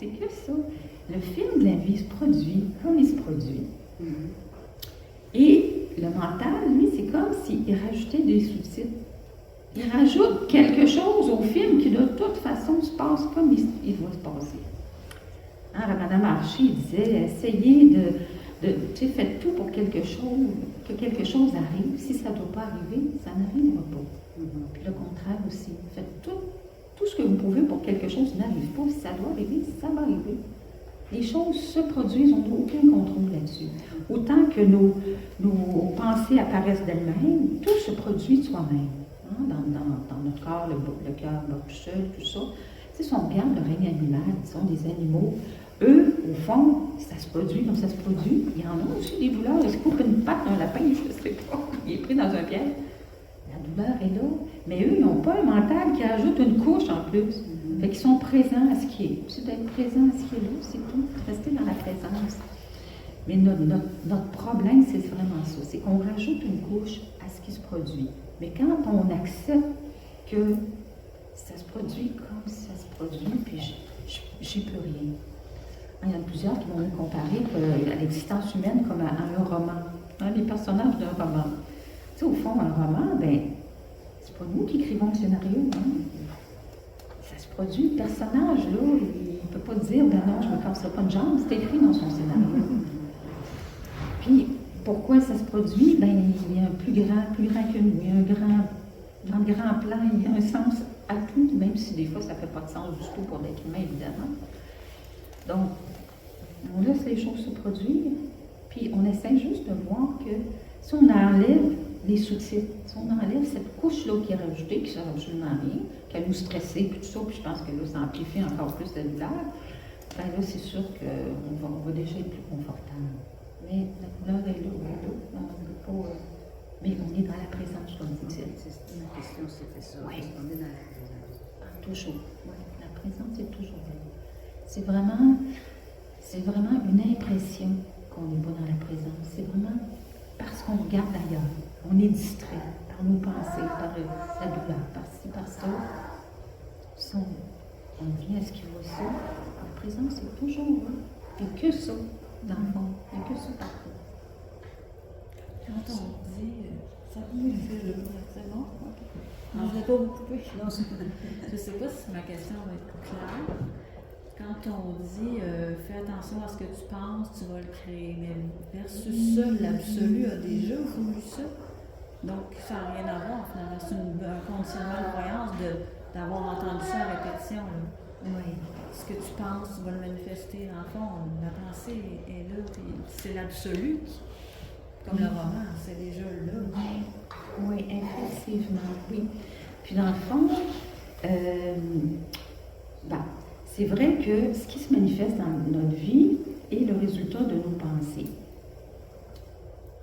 C'est que ça. Le film de la vie se produit comme il se produit. Et le mental, lui, c'est comme s'il rajoutait des sous-titres. Il rajoute quelque chose au film qui, de toute façon, se passe comme il doit se passer. Hein, Madame Archie disait, essayez tu sais, faites tout pour que quelque chose arrive. Si ça ne doit pas arriver, ça n'arrivera pas. Puis le contraire aussi. Faites tout ce que vous pouvez pour que quelque chose n'arrive pas. Si ça doit arriver, ça va arriver. Les choses se produisent, on n'a aucun contrôle là-dessus. Autant que nos pensées apparaissent d'elles-mêmes, tout se produit de soi-même. Hein, dans notre corps, le cœur bat tout seul, tout ça. Tu sais, si on regarde le règne animal, ils sont des animaux. Eux, au fond, ça se produit comme ça se produit. Il y en a aussi des douleurs. Ils se coupent une patte d'un lapin, je ne sais pas. Il est pris dans un piège. La douleur est là. Mais eux, ils n'ont pas un mental qui ajoute une couche en plus. Fait qu'ils sont présents à ce qui est. C'est d'être présent à ce qui est là, c'est tout. Rester dans la présence. Mais notre problème, c'est vraiment ça. C'est qu'on rajoute une couche à ce qui se produit. Mais quand on accepte que ça se produit comme ça se produit, puis j'ai plus rien. Il y en a plusieurs qui vont comparer à l'existence humaine comme à un roman. Hein, les personnages d'un roman. Tu sais, au fond, un roman, ben, c'est pas nous qui écrivons le scénario. Hein? Ça se produit. Le personnage, là, il ne peut pas dire, ben non, je ne me casserai pas une jambe. C'est écrit dans son scénario. Puis, pourquoi ça se produit? Ben, il y a un plus grand que nous. Il y a dans le grand plan, il y a un sens à tout, même si des fois, ça ne fait pas de sens du tout pour l'être humain, évidemment. Donc, on laisse les choses se produire, puis on essaie juste de voir que si on enlève les sous-titres, si on enlève cette couche-là qui est rajoutée, qui ne sert absolument à rien, qui a nous stressé, puis tout ça, puis je pense que là, ça amplifie encore plus la douleur, ben là, c'est sûr qu'on va déjà être plus confortable. Mais la douleur est là, on ne veut pas... mais on est dans la présence, comme vous dites. Ma question, c'était ça. Oui. On est dans la présence. Toujours. Oui, la présence est toujours là. C'est vraiment une impression qu'on n'est pas dans la présence. C'est vraiment parce qu'on regarde ailleurs. On est distrait par nos pensées, par la douleur, par ci, par ça. Si on vient à ce qui va ça, la présence est toujours là. Il n'y a que ça, dans le fond. Il n'y a que ça partout. Quand on dit, ça peut faire le c'est bon? Non, je ne l'ai pas beaucoup coupé. Non, Je ne sais pas si ma question va être claire. Quand on dit fais attention à ce que tu penses, tu vas le créer, mais versus ça, l'absolu a déjà voulu ça. Donc, ça n'a rien à voir finalement. C'est un conditionnement de croyance d'avoir entendu ça à répétition. Là. Oui. Ce que tu penses, tu vas le manifester. En fond, la pensée est là, puis c'est l'absolu. Comme le roman, c'est déjà là. Oui, effectivement, oui. Puis dans le fond, c'est vrai que ce qui se manifeste dans notre vie est le résultat de nos pensées.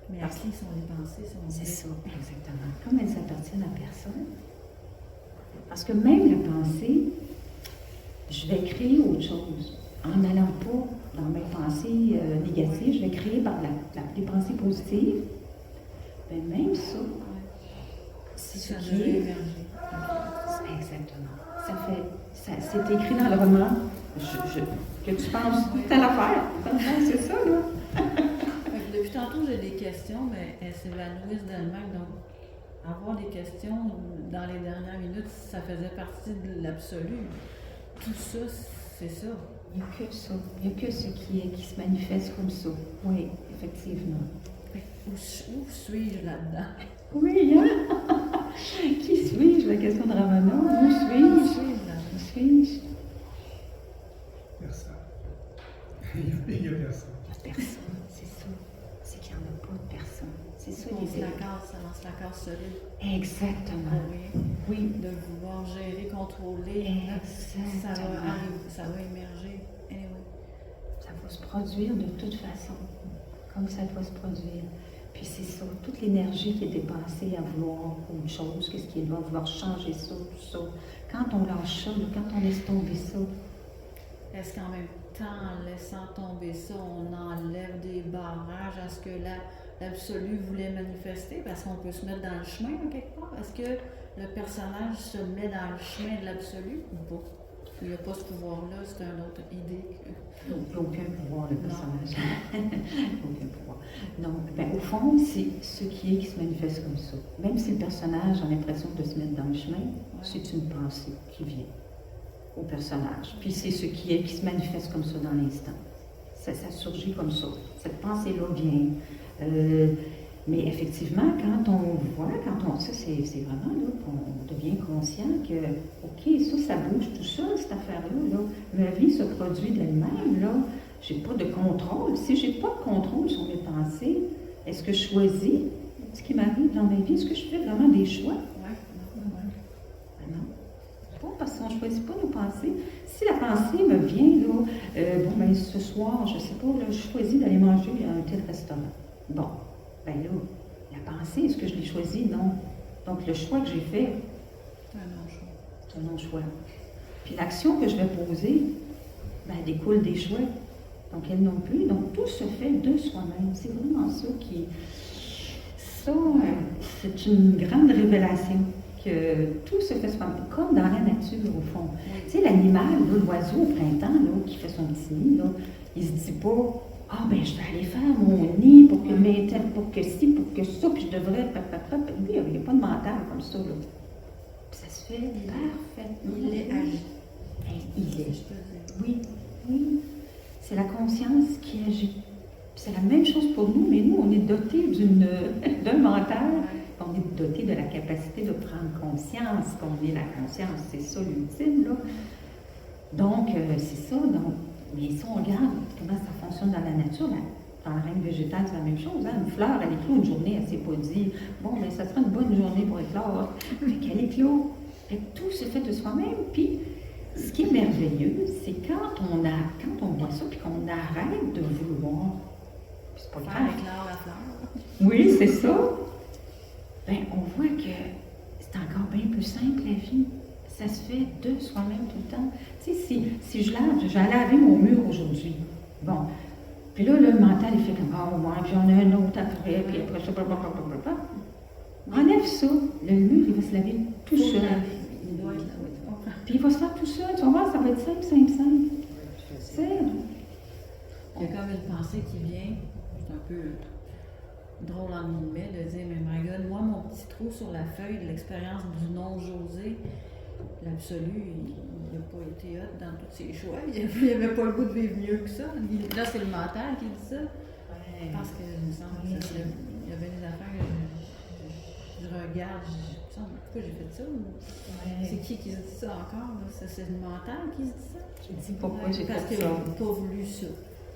Mais à qui sont les pensées? C'est ça, exactement. Comme elles appartiennent à personne. Parce que même la pensée, je vais créer autre chose. En n'allant pas dans mes pensées négatives, je vais créer par des pensées positives. Mais même ça, c'est ce qui est... Exactement. C'est écrit dans le roman que tu penses telle affaire. C'est ça, là. Depuis tantôt, j'ai des questions, mais elles s'évanouissent d'elles-mêmes. Donc, avoir des questions dans les dernières minutes, ça faisait partie de l'absolu. Tout ça, c'est ça. Il n'y a que ça. Il n'y a que ce qui se manifeste comme ça. Oui, effectivement. Où suis-je là-dedans? Oui, hein? Qui suis-je? La question de Ramana. Où suis-je? Où suis-je? Personne. Il n'y a personne. Il n'y a personne, c'est ça. C'est qu'il n'y en a pas de personne. C'est ça, Ça lance la case solide. Exactement. Oui, de vouloir gérer, contrôler. Exactement. Ça va émerger. Anyway. Ça va se produire de toute façon, comme ça doit se produire. Puis c'est ça, toute l'énergie qui est dépensée à vouloir autre chose, qu'est-ce qui est là, à vouloir changer ça, tout ça. Quand on lâche ça, quand on laisse tomber ça. Est-ce qu'en même temps, en laissant tomber ça, on enlève des barrages à ce que l'absolu voulait manifester? Parce qu'on peut se mettre dans le chemin, quelque part. Est-ce que le personnage se met dans le chemin de l'absolu ou pas? Il n'y a pas ce pouvoir-là, c'est une autre idée. Il n'y a aucun pouvoir, le personnage. Aucun pouvoir. Non, ben, au fond, c'est ce qui est qui se manifeste comme ça. Même si le personnage a l'impression de se mettre dans le chemin, c'est une pensée qui vient au personnage. Puis c'est ce qui est qui se manifeste comme ça dans l'instant. Ça surgit comme ça. Cette pensée-là vient. Mais effectivement, quand on voit, ça c'est vraiment là qu'on devient conscient que, OK, ça bouge tout seul, cette affaire-là. Là. Ma vie se produit d'elle-même, là. J'ai pas de contrôle. Si j'ai pas de contrôle sur mes pensées, est-ce que je choisis ce qui m'arrive dans ma vie? Est-ce que je fais vraiment des choix? Oui, Ben non. Pas parce qu'on ne choisit pas nos pensées. Si la pensée me vient, là, ce soir, je sais pas, là, je choisis d'aller manger à un tel restaurant. Bon. Ben là, la pensée, est-ce que je l'ai choisie? Non. Donc, le choix que j'ai fait, c'est un non-choix. Puis l'action que je vais poser, ben, elle découle des choix. Donc, elle non plus. Donc, tout se fait de soi-même. C'est vraiment ça qui... Ça, c'est une grande révélation. Que tout se fait soi-même, comme dans la nature, au fond. Tu sais, l'animal, l'oiseau, au printemps, là, qui fait son petit nid, là, il se dit pas... Ah, ben, je vais aller faire mon nid pour que ci, pour que ça, puis je devrais. Lui, il n'y a pas de mental comme ça, là. Puis ça se fait parfaitement. Il est agi. Il est. Oui, oui. C'est la conscience qui agit. Puis c'est la même chose pour nous, mais nous, on est dotés d'un mental. On est dotés de la capacité de prendre conscience qu'on est la conscience. C'est ça l'ultime, là. Donc, c'est ça. Donc, mais si on regarde comment ça fonctionne dans la nature, dans le règne végétal, c'est la même chose. Hein? Une fleur, elle éclot une journée, elle ne s'est pas dit « Bon, ben ça sera une bonne journée pour éclore. » Fait qu'elle éclot. Fait que tout se fait de soi-même. Puis, ce qui est merveilleux, c'est quand on voit ça, puis qu'on arrête de vouloir. Puis c'est pas grave. Éclore la fleur. Oui, c'est ça. Ben, on voit que c'est encore bien plus simple, la vie. Ça se fait de soi-même tout le temps. Tu sais, si je vais laver mon mur aujourd'hui. Bon. Puis là, le mental, il fait comme, ouais, puis j'en ai un autre après, puis après ça, blablabla. Enlève ça. Le mur, il va se laver tout seul. Il doit être là, Puis il va se faire tout seul. Tu vas voir, ça va être simple. C'est... Il y a comme une pensée qui vient, c'est un peu drôle en guillemets, de dire, mais my God, moi, mon petit trou sur la feuille de l'expérience du non-José, l'absolu, il n'a pas été hot dans tous ses choix. Il n'avait pas le goût de vivre mieux que ça. Là, c'est le mental qui dit ça. Je pense que, il me semble, il y avait des affaires que je regarde, pourquoi j'ai fait ça? C'est qui se dit ça encore? Là? C'est le mental qui se dit ça? Je me dis pourquoi j'ai fait Parce ça. qu'il n'a pas voulu ça.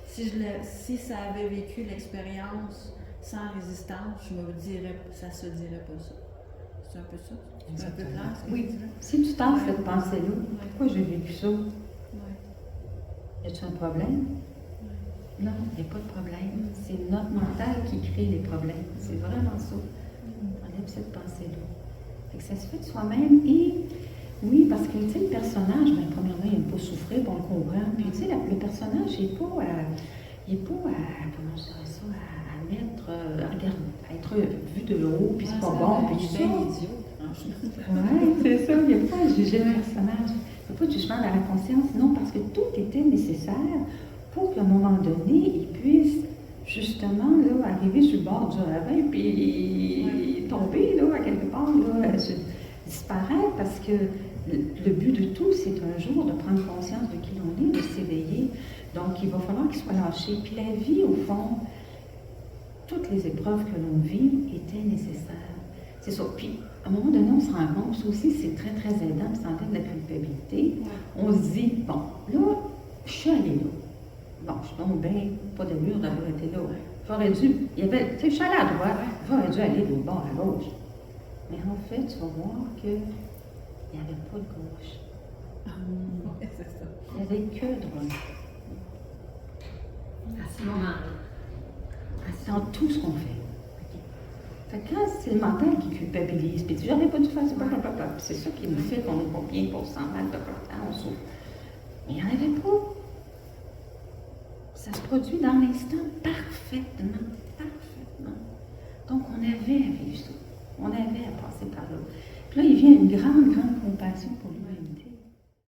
Si ça avait vécu l'expérience sans résistance, je me dirais, ça se dirait pas ça. C'est un peu ça? C'est un peu clair, ce que Oui. tu dis là? Si tu tentes cette pensée-là, pourquoi j'ai vécu ça? Ouais. Y a-t-il un problème? Non, il n'y a pas de problème. C'est notre mental qui crée les problèmes. C'est vraiment ça. On enlève cette pensée-là. Fait que ça se fait de soi-même. Et oui, parce que, tu sais, le personnage, ben, premièrement, il n'aime pas souffrir, on le comprend. Puis, tu sais, le personnage, il n'est pas à, comment je dirais ça, à mettre, à être vu de haut, puis c'est pas bon, puis tout ça. Oui, c'est ça. Il n'y a pas à juger le personnage. Il n'y a pas de jugement dans la conscience, non, parce que tout était nécessaire pour qu'à un moment donné, il puisse justement là, arriver sur le bord du ravin puis tomber là, à quelque part, là, disparaître, parce que le but de tout, c'est un jour de prendre conscience de qui l'on est, de s'éveiller. Donc, il va falloir qu'il soit lâché. Puis la vie, au fond, toutes les épreuves que l'on vit étaient nécessaires. C'est ça. Puis, à un moment donné, on se rend compte, ça aussi, c'est très, très aidant, puis ça enlève de la culpabilité. On se dit, bon, là, je suis allée là. Bon, je suis donc bien pas d'allure d'avoir été là. J'aurais dû, il y avait, tu sais, je suis allée à droite, j'aurais dû aller de bord à gauche. Mais en fait, tu vas voir qu'il n'y avait pas de gauche. C'est ça. Il n'y avait que droite. À ce moment-là. Dans tout ce qu'on fait. Fait que quand c'est le mental qui culpabilise, puis tu dis, j'aurais pas dû faire ça, c'est ça qui nous fait qu'on n'est pas bien, qu'on se sent mal, on souffre. Mais il n'y en avait pas. Ça se produit dans l'instant parfaitement. Donc on avait à vivre ça. On avait à passer par là. Puis là, il vient une grande compassion pour lui.